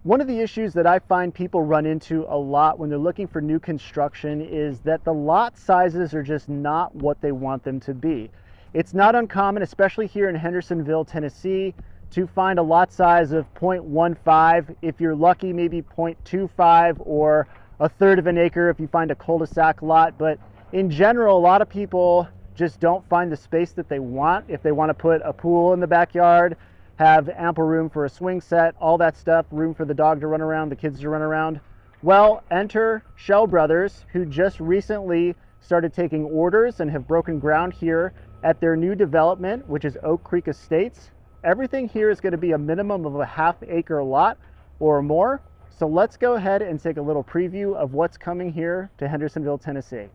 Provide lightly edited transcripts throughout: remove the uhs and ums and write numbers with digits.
One of the issues that I find people run into a lot when they're looking for new construction is that the lot sizes are just not what they want them to be. It's not uncommon, especially here in Hendersonville, Tennessee, to find a lot size of 0.15. If you're lucky, maybe 0.25 or a third of an acre if you find a cul-de-sac lot. But in general, a lot of people just don't find the space that they want. If they want to put a pool in the backyard, have ample room for a swing set, all that stuff, room for the dog to run around, the kids to run around. Well, enter Schell Brothers, who just recently started taking orders and have broken ground here at their new development, which is Oak Creek Estates. Everything here is going to be a minimum of a half-acre lot or more. So let's go ahead and take a little preview of what's coming here to Hendersonville, Tennessee.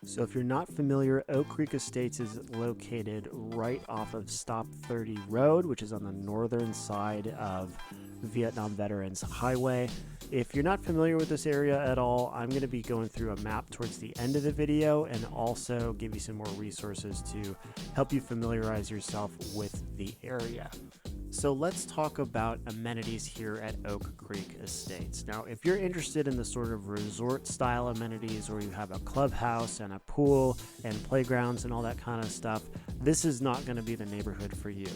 So if you're not familiar, Oak Creek Estates is located right off of Stop 30 Road, which is on the northern side of Vietnam Veterans Highway. If you're not familiar with this area at all, I'm going to be going through a map towards the end of the video and also give you some more resources to help you familiarize yourself with the area. So let's talk about amenities here at Oak Creek Estates. Now, if you're interested in the sort of resort style amenities where you have a clubhouse and a pool and playgrounds and all that kind of stuff, this is not going to be the neighborhood for you.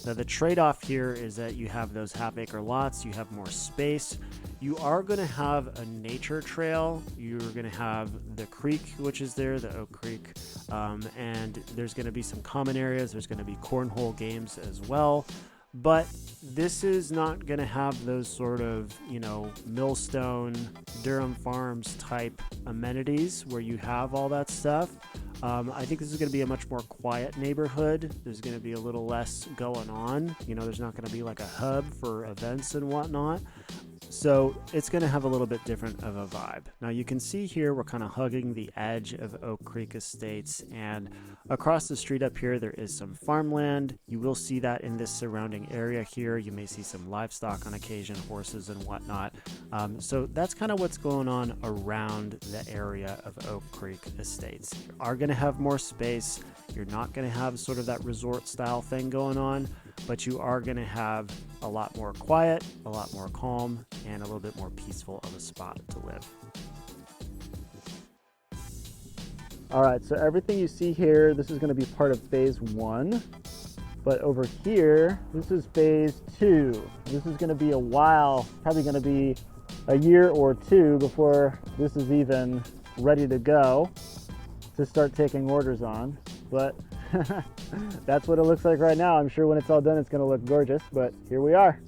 Now, the trade-off here is that you have those half-acre lots, you have more space. You are going to have a nature trail. You're going to have the creek, which is there, the Oak Creek, and there's going to be some common areas. There's going to be cornhole games as well. But this is not going to have those sort of, Millstone, Durham Farms type amenities where you have all that stuff. I think this is going to be a much more quiet neighborhood. There's going to be a little less going on. There's not going to be like a hub for events and whatnot. So it's going to have a little bit different of a vibe. Now you can see here we're kind of hugging the edge of Oak Creek Estates, and across the street up here there is some farmland. You will see that in this surrounding area here. You may see some livestock on occasion, horses and whatnot. So that's kind of what's going on around the area of Oak Creek Estates. You are going to have more space. You're not going to have sort of that resort style thing going on, but you are going to have a lot more quiet, a lot more calm, and a little bit more peaceful of a spot to live. All right, so everything you see here, this is going to be part of phase 1. But over here, this is phase 2. This is going to be a while, probably going to be a year or 2 before this is even ready to go to start taking orders on. But that's what it looks like right now. I'm sure when it's all done, it's going to look gorgeous, but here we are.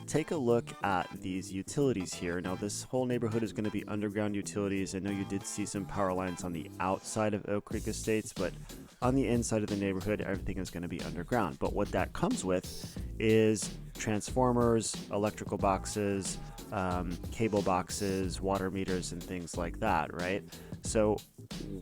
Take a look at these utilities here. Now, this whole neighborhood is going to be underground utilities. I know you did see some power lines on the outside of Oak Creek Estates, but on the inside of the neighborhood, everything is going to be underground. But what that comes with is transformers, electrical boxes, cable boxes, water meters, and things like that, right? So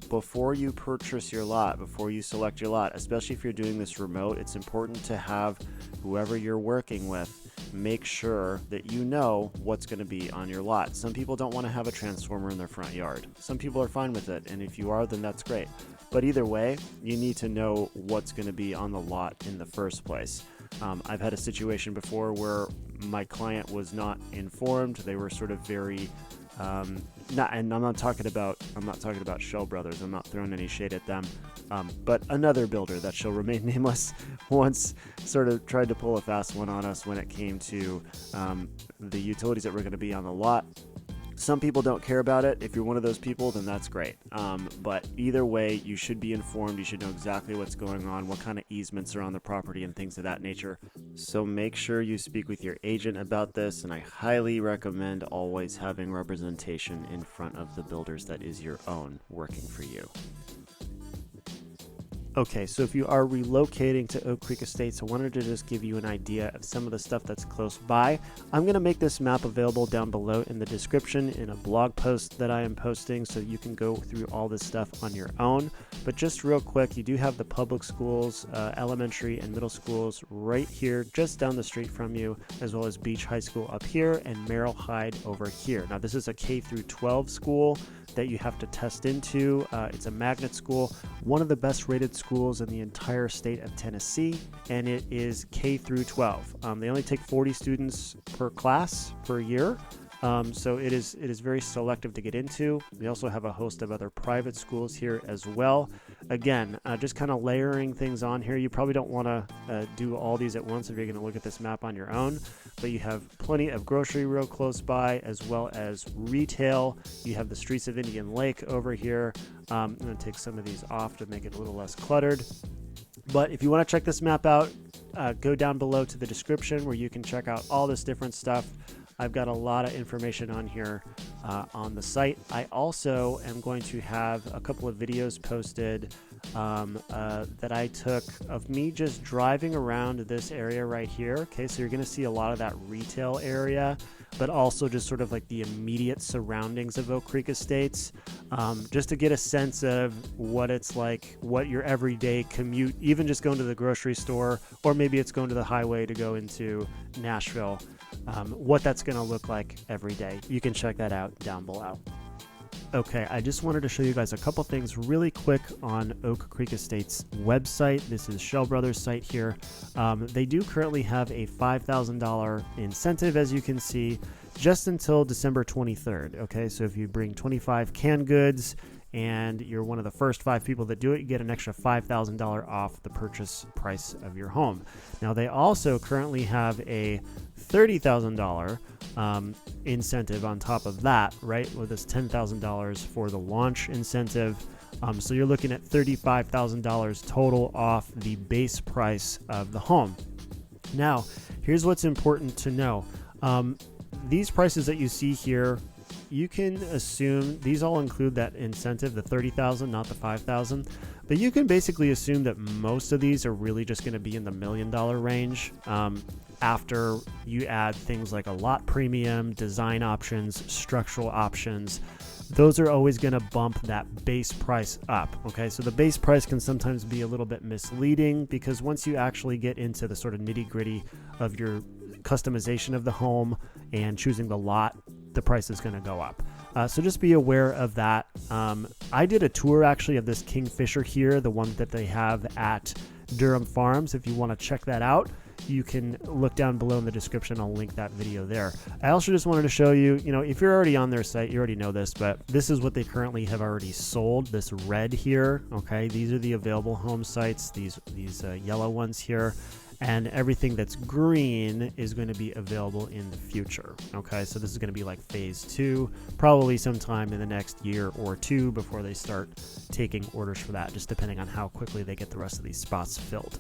before you purchase your lot, before you select your lot, especially if you're doing this remote, it's important to have whoever you're working with make sure that you know what's going to be on your lot. Some people don't want to have a transformer in their front yard. Some people are fine with it, and if you are, then that's great. But either way, you need to know what's going to be on the lot in the first place. I've had a situation before where my client was not informed. They were sort of very and I'm not talking about Schell Brothers. I'm not throwing any shade at them. But another builder that shall remain nameless once sort of tried to pull a fast one on us when it came to the utilities that were going to be on the lot. Some people don't care about it. If you're one of those people, then that's great. But either way, you should be informed. You should know exactly what's going on, what kind of easements are on the property and things of that nature. So make sure you speak with your agent about this, and I highly recommend always having representation in front of the builders that is your own working for you. Okay, so if you are relocating to Oak Creek Estates, I wanted to just give you an idea of some of the stuff that's close by. I'm going to make this map available down below in the description in a blog post that I am posting so you can go through all this stuff on your own. But just real quick, you do have the public schools, elementary and middle schools right here, just down the street from you, as well as Beach High School up here and Merrill Hyde over here. Now, this is a K through 12 school. that you have to test into. It's a magnet school, one of the best rated schools in the entire state of Tennessee, and it is K through 12. They only take 40 students per class per year. So it is very selective to get into. We also have a host of other private schools here as well. Again, just kind of layering things on here. You probably don't want to do all these at once if you're going to look at this map on your own, but you have plenty of grocery real close by, as well as retail. You have the streets of Indian Lake over here. I'm going to take some of these off to make it a little less cluttered. But if you want to check this map out, go down below to the description where you can check out all this different stuff. I've got a lot of information on here on the site. I also am going to have a couple of videos posted that I took of me just driving around this area right here. Okay, so you're going to see a lot of that retail area, but also just sort of like the immediate surroundings of Oak Creek Estates, just to get a sense of what it's like, what your everyday commute, even just going to the grocery store, or maybe it's going to the highway to go into Nashville. What that's going to look like every day. You can check that out down below. Okay, I just wanted to show you guys a couple things really quick on Oak Creek Estates website. This is Schell Brothers site here. They do currently have a $5,000 incentive, as you can see, just until December 23rd. Okay, so if you bring 25 canned goods and you're one of the first 5 people that do it, you get an extra $5,000 off the purchase price of your home. Now, they also currently have a $30,000 incentive on top of that, right? With this $10,000 for the launch incentive. So you're looking at $35,000 total off the base price of the home. Now, here's what's important to know. These prices that you see here, you can assume these all include that incentive, the $30,000, not the $5,000. But you can basically assume that most of these are really just going to be in the $1 million range after you add things like a lot premium, design options, structural options. Those are always going to bump that base price up. Okay, so the base price can sometimes be a little bit misleading because once you actually get into the sort of nitty gritty of your customization of the home and choosing the lot, the price is going to go up. So just be aware of that. I did a tour actually of this Kingfisher here, the one that they have at Durham Farms. If you want to check that out, you can look down below in the description. I'll link that video there. I also just wanted to show you, if you're already on their site, you already know this, but this is what they currently have already sold, this red here. Okay, these are the available home sites, these yellow ones here. And everything that's green is going to be available in the future. Okay, so this is going to be like phase 2, probably sometime in the next year or 2 before they start taking orders for that, just depending on how quickly they get the rest of these spots filled.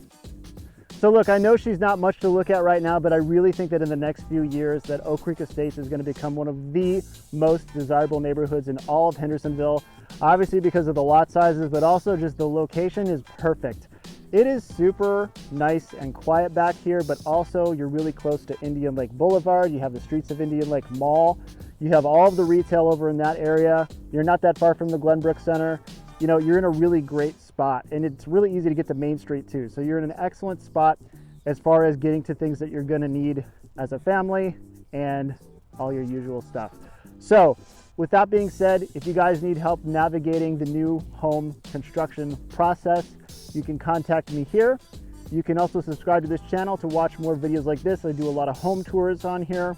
So look, I know she's not much to look at right now, but I really think that in the next few years that Oak Creek Estates is going to become one of the most desirable neighborhoods in all of Hendersonville, obviously because of the lot sizes, but also just the location is perfect. It is super nice and quiet back here, but also you're really close to Indian Lake Boulevard. You have the streets of Indian Lake Mall. You have all of the retail over in that area. You're not that far from the Glenbrook Center. You're in a really great spot, and it's really easy to get to Main Street too. So you're in an excellent spot as far as getting to things that you're gonna need as a family and all your usual stuff. So with that being said, if you guys need help navigating the new home construction process, you can contact me here. You can also subscribe to this channel to watch more videos like this. I do a lot of home tours on here.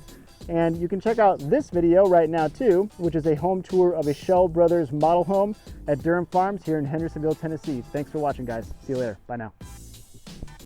And you can check out this video right now too, which is a home tour of a Schell Brothers model home at Durham Farms here in Hendersonville, Tennessee. Thanks for watching, guys. See you later. Bye now.